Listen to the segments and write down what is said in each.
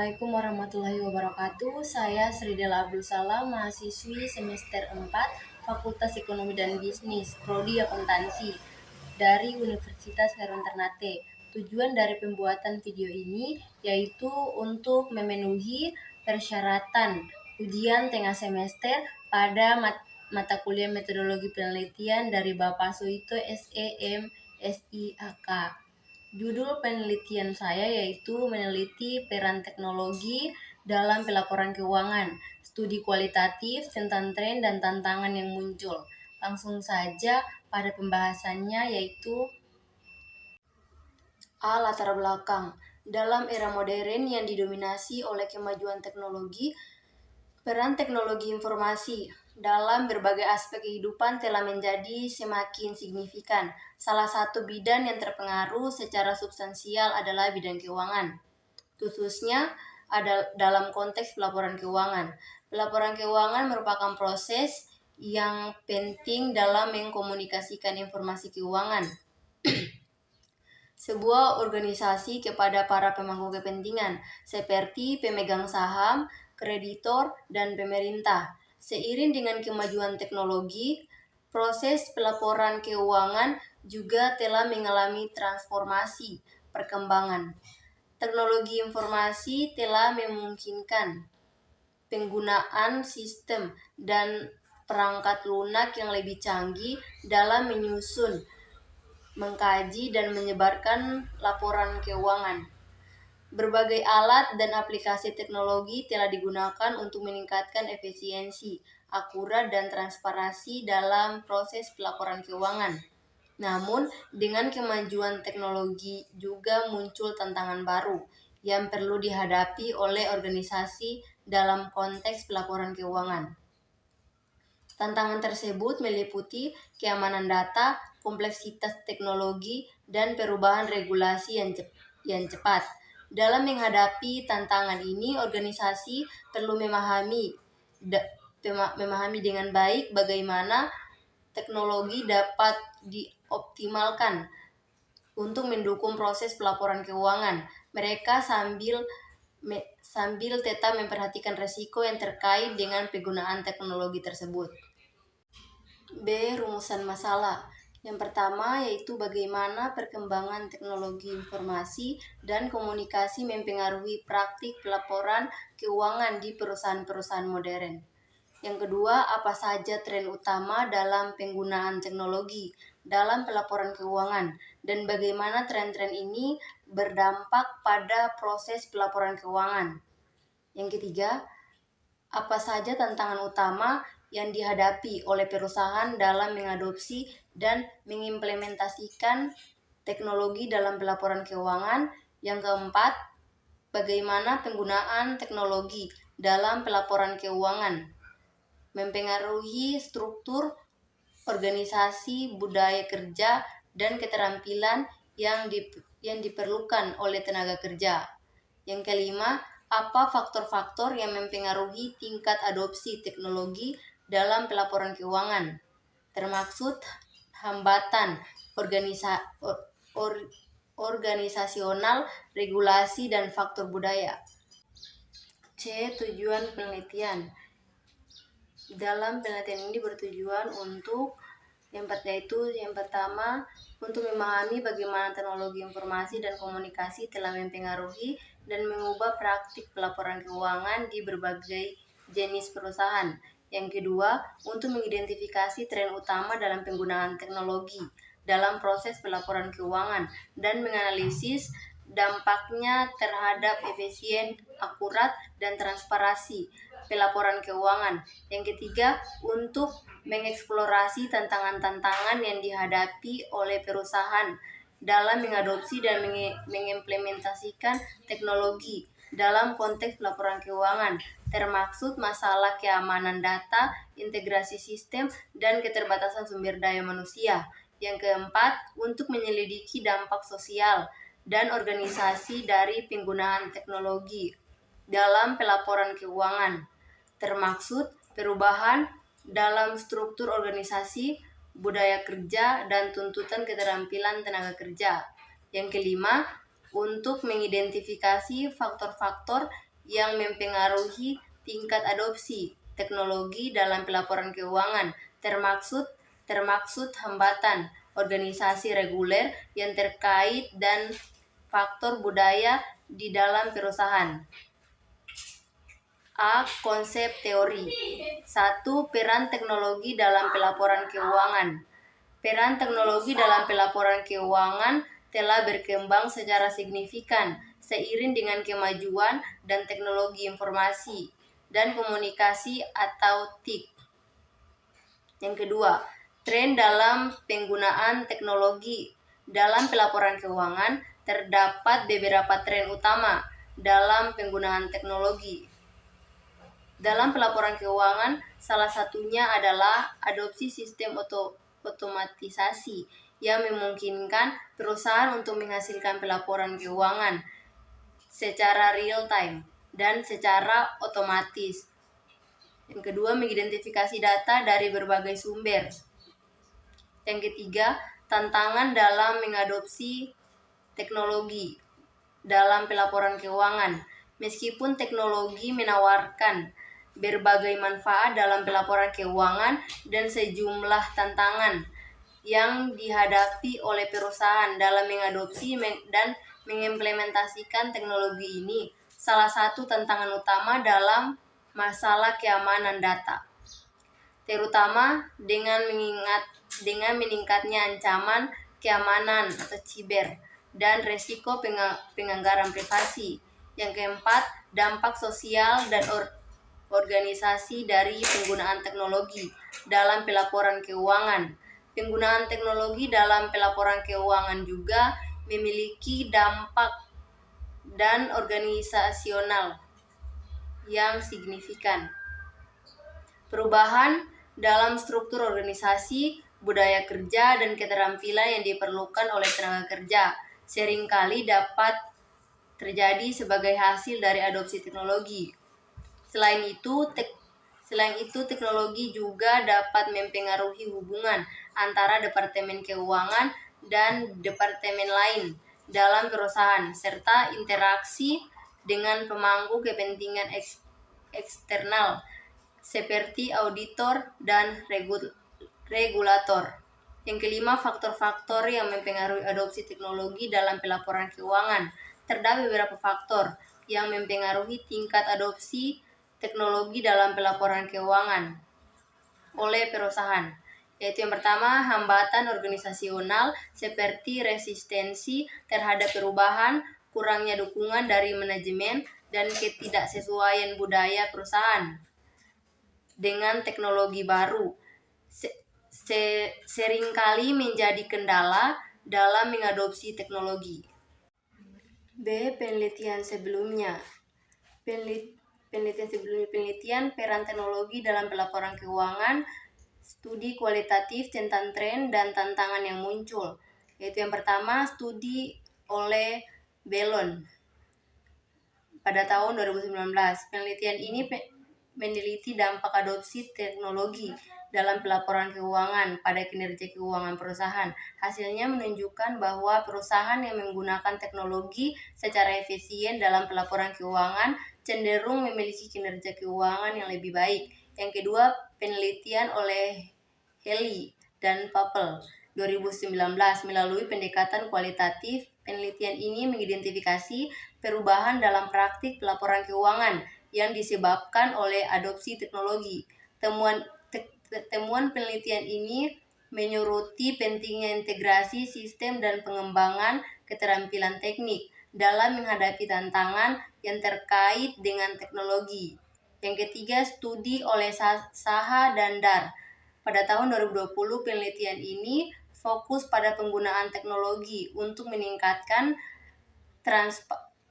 Assalamualaikum warahmatullahi wabarakatuh. Saya Sri Dela Abdul Salam, mahasiswi semester 4 Fakultas Ekonomi dan Bisnis, Prodi Akuntansi dari Universitas Herun Ternate. Tujuan dari pembuatan video ini yaitu untuk memenuhi persyaratan ujian tengah semester pada mata kuliah metodologi penelitian dari Bapak Suito SEM SIAK. Judul penelitian saya yaitu meneliti peran teknologi dalam pelaporan keuangan, studi kualitatif tentang tren dan tantangan yang muncul. Langsung saja pada pembahasannya yaitu latar belakang. Dalam era modern yang didominasi oleh kemajuan teknologi, peran teknologi informasi dalam berbagai aspek kehidupan telah menjadi semakin signifikan. Salah satu bidang yang terpengaruh secara substansial adalah bidang keuangan, khususnya dalam konteks pelaporan keuangan. Pelaporan keuangan merupakan proses yang penting dalam mengkomunikasikan informasi keuangan sebuah organisasi kepada para pemangku kepentingan seperti pemegang saham, kreditor, dan pemerintah. Seiring dengan kemajuan teknologi, proses pelaporan keuangan juga telah mengalami transformasi perkembangan. Teknologi informasi telah memungkinkan penggunaan sistem dan perangkat lunak yang lebih canggih dalam menyusun, mengkaji, dan menyebarkan laporan keuangan. Berbagai alat dan aplikasi teknologi telah digunakan untuk meningkatkan efisiensi, akurat, dan transparansi dalam proses pelaporan keuangan. Namun, dengan kemajuan teknologi juga muncul tantangan baru yang perlu dihadapi oleh organisasi dalam konteks pelaporan keuangan. Tantangan tersebut meliputi keamanan data, kompleksitas teknologi, dan perubahan regulasi yang cepat. Dalam menghadapi tantangan ini, organisasi perlu memahami dengan baik bagaimana teknologi dapat dioptimalkan untuk mendukung proses pelaporan keuangan. Mereka sambil tetap memperhatikan risiko yang terkait dengan penggunaan teknologi tersebut. B. Rumusan masalah. Yang pertama yaitu bagaimana perkembangan teknologi informasi dan komunikasi mempengaruhi praktik pelaporan keuangan di perusahaan-perusahaan modern. Yang kedua, apa saja tren utama dalam penggunaan teknologi dalam pelaporan keuangan dan bagaimana tren-tren ini berdampak pada proses pelaporan keuangan. Yang ketiga, apa saja tantangan utama yang dihadapi oleh perusahaan dalam mengadopsi dan mengimplementasikan teknologi dalam pelaporan keuangan. Yang keempat, bagaimana penggunaan teknologi dalam pelaporan keuangan mempengaruhi struktur organisasi, budaya kerja, dan keterampilan yang diperlukan oleh tenaga kerja. Yang kelima, apa faktor-faktor yang mempengaruhi tingkat adopsi teknologi dalam pelaporan keuangan, termaksud hambatan organisasional, regulasi, dan faktor budaya. C. Tujuan penelitian. Dalam penelitian ini bertujuan untuk yang pertama, untuk memahami bagaimana teknologi informasi dan komunikasi telah mempengaruhi dan mengubah praktik pelaporan keuangan di berbagai jenis perusahaan. Yang kedua, untuk mengidentifikasi tren utama dalam penggunaan teknologi dalam proses pelaporan keuangan dan menganalisis dampaknya terhadap efisien, akurat, dan transparansi pelaporan keuangan. Yang ketiga, untuk mengeksplorasi tantangan-tantangan yang dihadapi oleh perusahaan dalam mengadopsi dan mengimplementasikan teknologi dalam konteks pelaporan keuangan, termaksud masalah keamanan data, integrasi sistem, dan keterbatasan sumber daya manusia. Yang keempat, untuk menyelidiki dampak sosial dan organisasi dari penggunaan teknologi dalam pelaporan keuangan, termaksud perubahan dalam struktur organisasi, budaya kerja, dan tuntutan keterampilan tenaga kerja. Yang kelima, untuk mengidentifikasi faktor-faktor yang mempengaruhi tingkat adopsi teknologi dalam pelaporan keuangan, termaksud hambatan organisasi reguler yang terkait dan faktor budaya di dalam perusahaan. A. Konsep teori. 1. Peran teknologi dalam pelaporan keuangan. Peran teknologi dalam pelaporan keuangan telah berkembang secara signifikan seiring dengan kemajuan dan teknologi informasi dan komunikasi atau TIK. Yang kedua, tren dalam penggunaan teknologi dalam pelaporan keuangan. Terdapat beberapa tren utama dalam penggunaan teknologi dalam pelaporan keuangan. Salah satunya adalah adopsi sistem otomatisasi yang memungkinkan perusahaan untuk menghasilkan pelaporan keuangan secara real time dan secara otomatis. Yang kedua, mengidentifikasi data dari berbagai sumber. Yang ketiga, tantangan dalam mengadopsi teknologi dalam pelaporan keuangan. Meskipun teknologi menawarkan berbagai manfaat dalam pelaporan keuangan dan sejumlah tantangan yang dihadapi oleh perusahaan dalam mengadopsi dan mengimplementasikan teknologi ini, salah satu tantangan utama dalam masalah keamanan data, terutama dengan meningkatnya ancaman keamanan atau siber dan resiko penganggaran privasi. Yang keempat, dampak sosial dan organisasi dari penggunaan teknologi dalam pelaporan keuangan. Penggunaan teknologi dalam pelaporan keuangan juga memiliki dampak dan organisasional yang signifikan. Perubahan dalam struktur organisasi, budaya kerja, dan keterampilan yang diperlukan oleh tenaga kerja seringkali dapat terjadi sebagai hasil dari adopsi teknologi. Selain itu, teknologi juga dapat mempengaruhi hubungan antara departemen keuangan dan departemen lain dalam perusahaan, serta interaksi dengan pemangku kepentingan eksternal seperti auditor dan regulator. Yang kelima, faktor-faktor yang mempengaruhi adopsi teknologi dalam pelaporan keuangan. Terdapat beberapa faktor yang mempengaruhi tingkat adopsi teknologi dalam pelaporan keuangan oleh perusahaan, yaitu yang pertama, hambatan organisasional seperti resistensi terhadap perubahan, kurangnya dukungan dari manajemen, dan ketidaksesuaian budaya perusahaan dengan teknologi baru seringkali menjadi kendala dalam mengadopsi teknologi. B. Penelitian sebelumnya. Penelitian peran teknologi dalam pelaporan keuangan, studi kualitatif tentang tren dan tantangan yang muncul, yaitu yang pertama, studi oleh Bellon pada tahun 2019. Penelitian ini meneliti dampak adopsi teknologi dalam pelaporan keuangan pada kinerja keuangan perusahaan. Hasilnya menunjukkan bahwa perusahaan yang menggunakan teknologi secara efisien dalam pelaporan keuangan cenderung memiliki kinerja keuangan yang lebih baik. Yang kedua, penelitian oleh Haley dan Papel 2019 melalui pendekatan kualitatif. Penelitian ini mengidentifikasi perubahan dalam praktik pelaporan keuangan yang disebabkan oleh adopsi teknologi. Temuan penelitian ini menyoroti pentingnya integrasi sistem dan pengembangan keterampilan teknik dalam menghadapi tantangan yang terkait dengan teknologi. Yang ketiga, studi oleh Saha dan Dar. Pada tahun 2020, penelitian ini fokus pada penggunaan teknologi untuk meningkatkan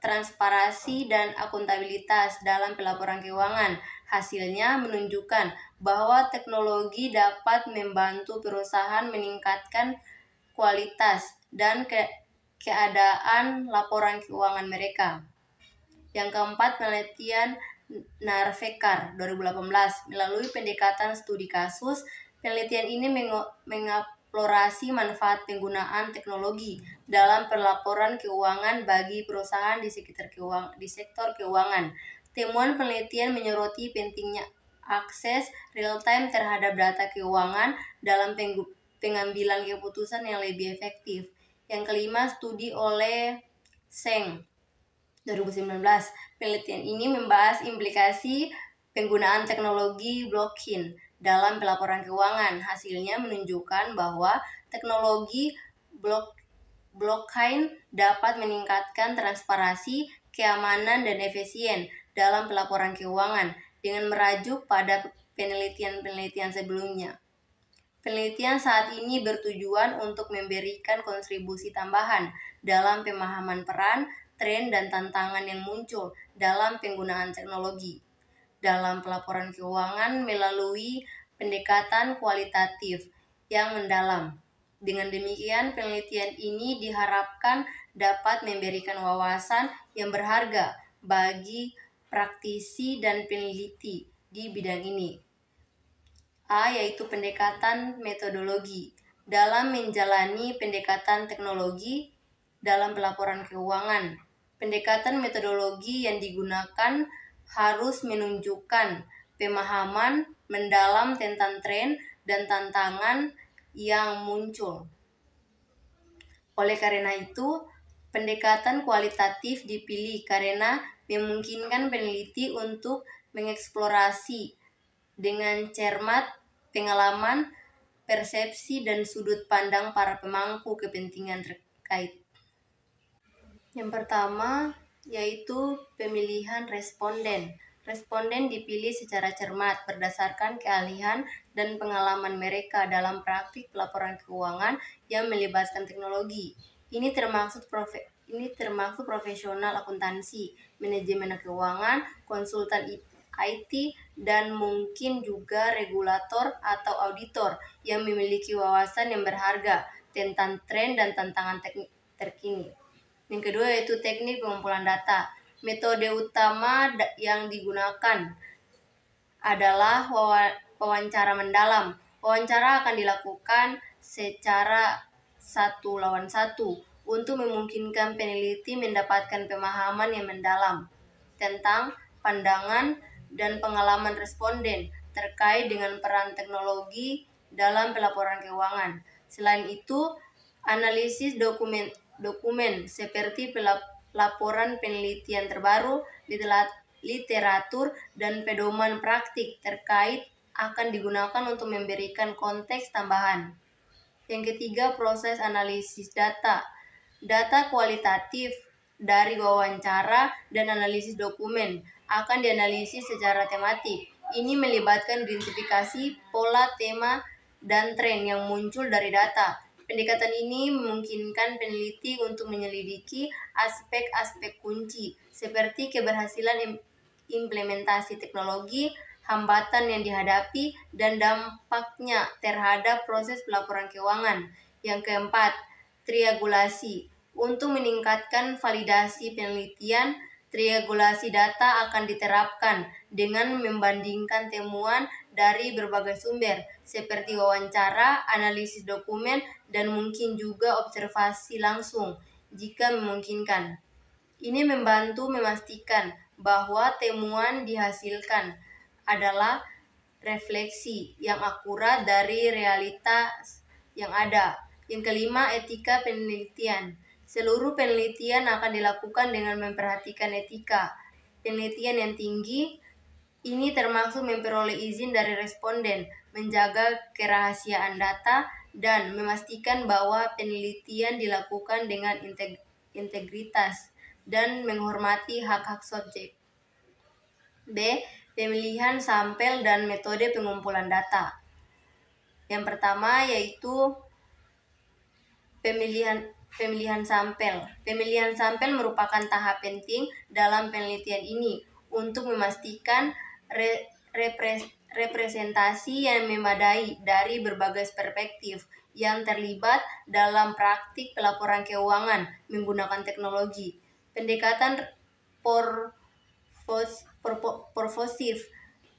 transparansi dan akuntabilitas dalam pelaporan keuangan. Hasilnya menunjukkan bahwa teknologi dapat membantu perusahaan meningkatkan kualitas dan keadaan laporan keuangan mereka. Yang keempat, penelitian Narvekar 2018 melalui pendekatan studi kasus. Penelitian ini mengeksplorasi manfaat penggunaan teknologi dalam pelaporan keuangan bagi perusahaan di sektor keuangan. temuan penelitian menyoroti pentingnya akses real-time terhadap data keuangan dalam pengambilan keputusan yang lebih efektif. Yang kelima, studi oleh Seng 2019. Penelitian ini membahas implikasi penggunaan teknologi blockchain dalam pelaporan keuangan. Hasilnya menunjukkan bahwa teknologi blockchain dapat meningkatkan transparansi, keamanan, dan efisien dalam pelaporan keuangan dengan merujuk pada penelitian-penelitian sebelumnya. Penelitian saat ini bertujuan untuk memberikan kontribusi tambahan dalam pemahaman peran, tren, dan tantangan yang muncul dalam penggunaan teknologi dalam pelaporan keuangan melalui pendekatan kualitatif yang mendalam. Dengan demikian, penelitian ini diharapkan dapat memberikan wawasan yang berharga bagi praktisi dan peneliti di bidang ini. Yaitu pendekatan metodologi. Dalam menjalani pendekatan teknologi dalam pelaporan keuangan, pendekatan metodologi yang digunakan harus menunjukkan pemahaman mendalam tentang tren dan tantangan yang muncul. Oleh karena itu, pendekatan kualitatif dipilih karena memungkinkan peneliti untuk mengeksplorasi dengan cermat pengalaman, persepsi, dan sudut pandang para pemangku kepentingan terkait. Yang pertama yaitu pemilihan responden. Responden dipilih secara cermat berdasarkan keahlian dan pengalaman mereka dalam praktik pelaporan keuangan yang melibatkan teknologi. Ini termasuk profesional akuntansi, manajemen keuangan, konsultan IT, dan mungkin juga regulator atau auditor yang memiliki wawasan yang berharga tentang tren dan tantangan terkini. Yang kedua yaitu teknik pengumpulan data. Metode utama yang digunakan adalah wawancara mendalam. Wawancara akan dilakukan secara 1-1 untuk memungkinkan peneliti mendapatkan pemahaman yang mendalam tentang pandangan dan pengalaman responden terkait dengan peran teknologi dalam pelaporan keuangan. Selain itu, analisis dokumen seperti laporan penelitian terbaru, literatur, dan pedoman praktik terkait akan digunakan untuk memberikan konteks tambahan. Yang ketiga, proses analisis data. Data kualitatif dari wawancara dan analisis dokumen akan dianalisis secara tematik. Ini melibatkan identifikasi pola, tema, dan tren yang muncul dari data. Pendekatan ini memungkinkan peneliti untuk menyelidiki aspek-aspek kunci seperti keberhasilan implementasi teknologi, hambatan yang dihadapi, dan dampaknya terhadap proses pelaporan keuangan. Yang keempat, triangulasi. Untuk meningkatkan validasi penelitian, triangulasi data akan diterapkan dengan membandingkan temuan dari berbagai sumber seperti wawancara, analisis dokumen, dan mungkin juga observasi langsung jika memungkinkan. Ini membantu memastikan bahwa temuan dihasilkan adalah refleksi yang akurat dari realitas yang ada. Yang kelima, etika penelitian. Seluruh penelitian akan dilakukan dengan memperhatikan etika penelitian yang tinggi. Ini termasuk memperoleh izin dari responden, menjaga kerahasiaan data, dan memastikan bahwa penelitian dilakukan dengan integritas dan menghormati hak-hak subjek. B. Pemilihan sampel dan metode pengumpulan data. Yang pertama yaitu pemilihan sampel. Pemilihan sampel merupakan tahap penting dalam penelitian ini untuk memastikan representasi yang memadai dari berbagai perspektif yang terlibat dalam praktik pelaporan keuangan menggunakan teknologi. Pendekatan purposive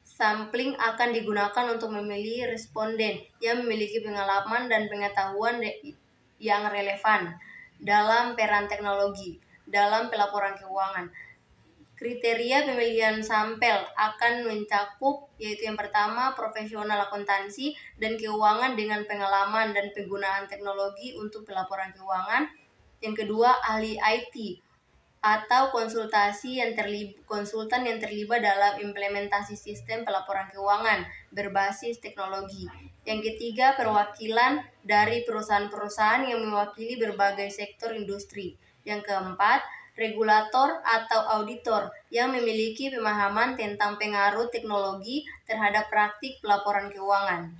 sampling akan digunakan untuk memilih responden yang memiliki pengalaman dan pengetahuan yang relevan dalam peran teknologi dalam pelaporan keuangan. Kriteria pemilihan sampel akan mencakup yaitu yang pertama profesional akuntansi dan keuangan dengan pengalaman dan penggunaan teknologi untuk pelaporan keuangan. Yang kedua ahli IT atau konsultan yang terlibat dalam implementasi sistem pelaporan keuangan berbasis teknologi. Yang ketiga perwakilan dari perusahaan-perusahaan yang mewakili berbagai sektor industri. Yang keempat regulator atau auditor yang memiliki pemahaman tentang pengaruh teknologi terhadap praktik pelaporan keuangan.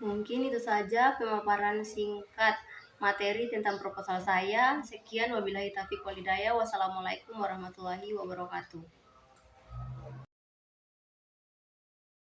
Mungkin itu saja pemaparan singkat materi tentang proposal saya. Sekian, wabillahi taufiq walhidayah. Wassalamualaikum warahmatullahi wabarakatuh.